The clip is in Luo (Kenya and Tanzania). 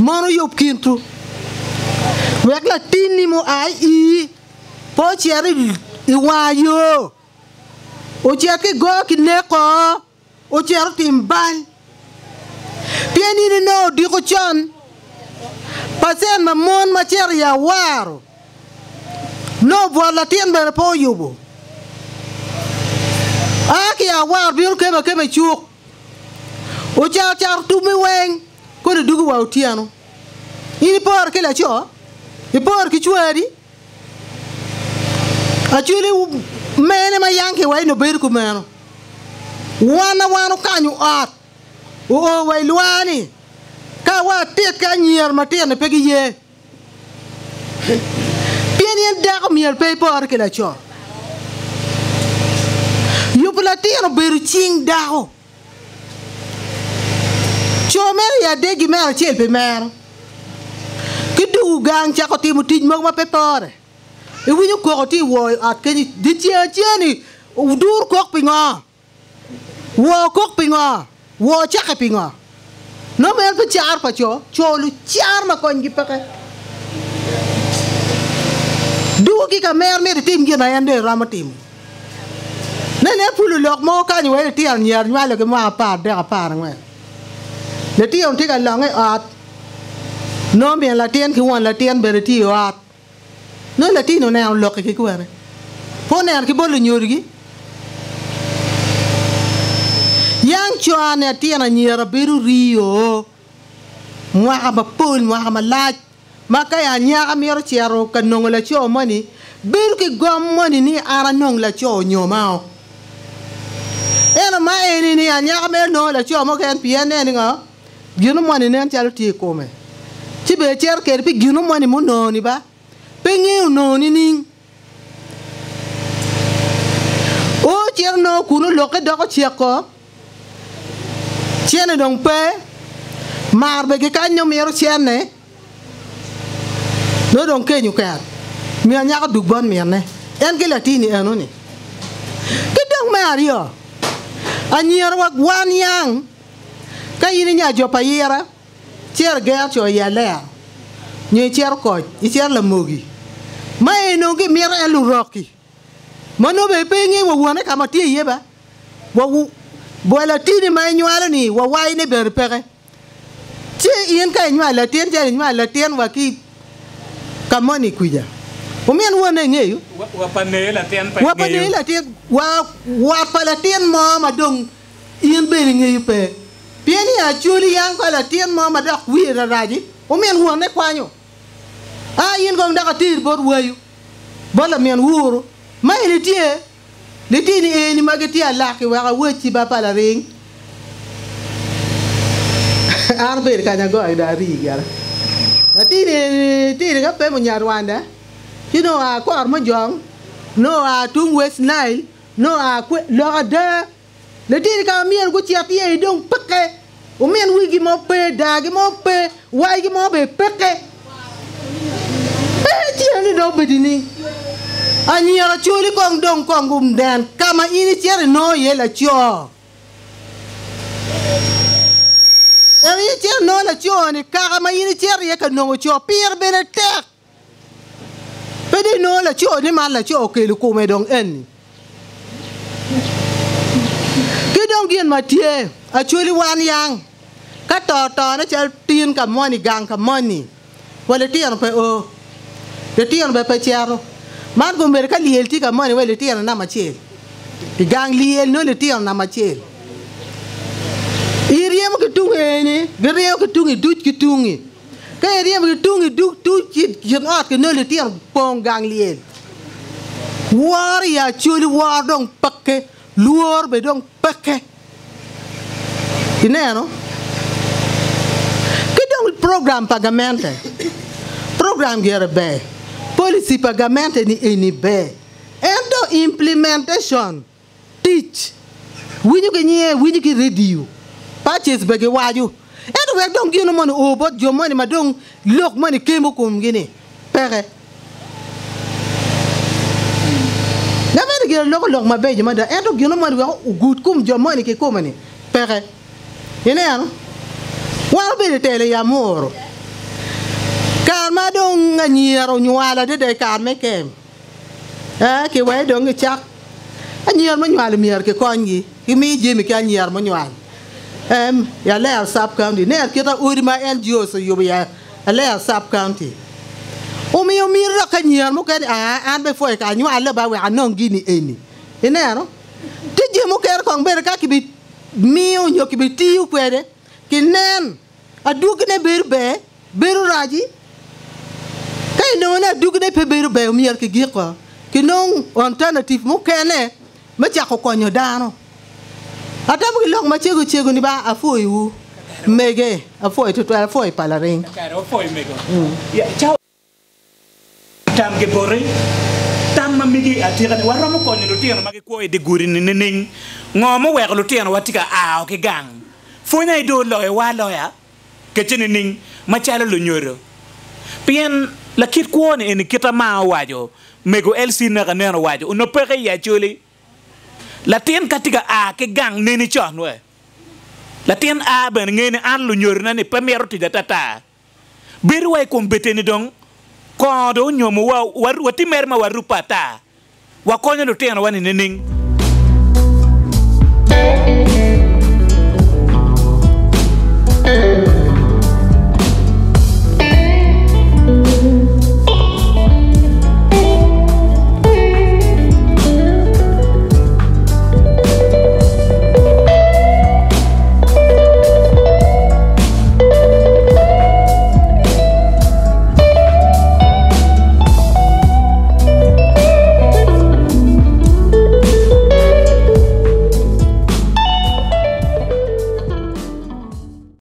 mono yop kintu wek la tini mo ai I po cheri iwayo o cheki go ki neko o cher timbal pieni ni no di ko chon pasen ma mon ma cher ya waro no vola tien be po yubo aki ya war biur keme chuk o char tu mi weng ko de dugu wa tiano ini por ke la cho I por ki chweri achuli mene ma yanke wai no ber ku meno wana kanyu at o wai luani ka wa tet ka nyer ma tene pegi ye pieni da ko mier pe por ke la cho yu platino ber ching dao cho mer ya degi mer chel pe mer kidu gang cha ko timu tij mo ma pe pore e winyu ko ti wo at ke di chieni dur ko pinga wo ko pinga wo cha ka pinga no mer pe char pa cho lu char ma ko ngi peke du ki ka mer tim gi na yande ramatim ne pulu lok mo ka ni we ti an yer nywa le ke ma pa de ka pa ngwe le ti on ti ka long e at no bien la tien ki won la tien be ti at no la ti no ne on lok ki ku re po ne ki bolu nyurgi yang chuane tien a nyera beru rio mwa ba pul mwa ma laj maka ya nya amiro chiaro kanong la cho mani beru ki gom mani ni ara nong la cho nyomao ena ma eni ni anya me no la cho mo ken piene ni nga gino mani nen chalo ti ko me ti be cher ke pi gino mani mo no ni ba pe ngi no ni ning o cher no kuno lo ke do ko cheko chene dong pe mar be ke kanyo mero chene no dong ke nyu ka mi anya ka dugbon mi ne en ke latini eno ni ke dong mario anyer wak wan yang ka yini nya jopa yera cher ga cho ya le ni cher ko I cher la mogi mai no ke mi ra lu roki mano be pe ngi wo wona ka ma ti ye ba wo bo la tini mai nyala ni wo wai ne ber pere ti yen ka nyala tien je nyala tien wa ki kamoni kuja o men wona ngeyu wa panela tien pa wa panela tien wa pala tien mo ma dong yen be ngeyu pe pieni a chuli yang pala tien mo ma dak wi ra raji o men wona kwanyo a yen gong da ka tir bor wayu bola men wuro mai le tie le tini eni magati ala ki wa wuchi ba pala ring arber kanya go da ri gara tini ga pe mo nyarwanda kino a ko ar mo jong no a tung West Nile no a ko lo da le tini ka mien go chia tie dong peke o men wi gi mo pe da gi mo pe wa gi mo be peke ti ani do bedini anyera chuli kong dong kong gumden kama ini chere no yela cho eri chere no la cho ni kama ini chere ye ka no cho pier benetek pede no la cho ni mal la cho ke lu ko me dong en ki dong gien matie a chuli wan yang ka to na chel tin ka moni gang ka moni wala tien pe o de tien be pe chero man go mer ka liel ti ka mani we le tien na machel ti gang liel no le tien na machel iriem ke tungeni gereo ke tungi duch ke tungi ka iriem ke tungi du ki ot ke no le tien pong gang liel war ya chuli war dong pakke luor be dong pakke ineno ke dong program pagamento program gere be policy pagamento ni eni be endo implementation teach winyu ke nye winyu ke radio purchase be ke waju endo we don gino mon o bot jo money madong lok money kemo kum gini pere na me ge lok ma be jama da endo gino mon we good kum jo money ke komani pere ene ano wa be tele ya moro Kan ma dong nyiero nyuala de kan me kem. Ke we dong chak. Nyier ma nyuala mier ke kongi. Ki mi jimi ka nyier ma nyuala. Ya le sub county ne kita uri ma NGO so yubi ya le sub county. Umi ra ka nyier mo kan an be foi ka nyuala ba we anon gini eni. Ine no. Tije mo ker kong ber ka ki bi miu nyo ki bi tiu kwede. Ki nen adugne berbe beru raji. Kay no na dugne pe beru be mier ki giko. Ki non alternative mo kene ma ja ko konyo dano. Ata mo long ma chego ni ba afoi wu mege afoi to afoi palaring. Karo afoi mego. Ya chao tam ge bore tam ma migi atira waro mo konyo lutien ma ge ko e de guri ni ning ngomo we lutien watika a o ke gang. Funa do lo e wa lo ya ke chini ning ma chala lu nyoro. Pien la kit ko ne en kita ma wajo mego elsi na kanero wajo no pere ya chuli. Latian katika a ke gang neni chon we. Latian a ben ngene an lu nyor na ni pemero ti tata. Bir way kombete ni dong ko do nyomo wa wati merma warupa ta. Wa konyo lu tian wani nening.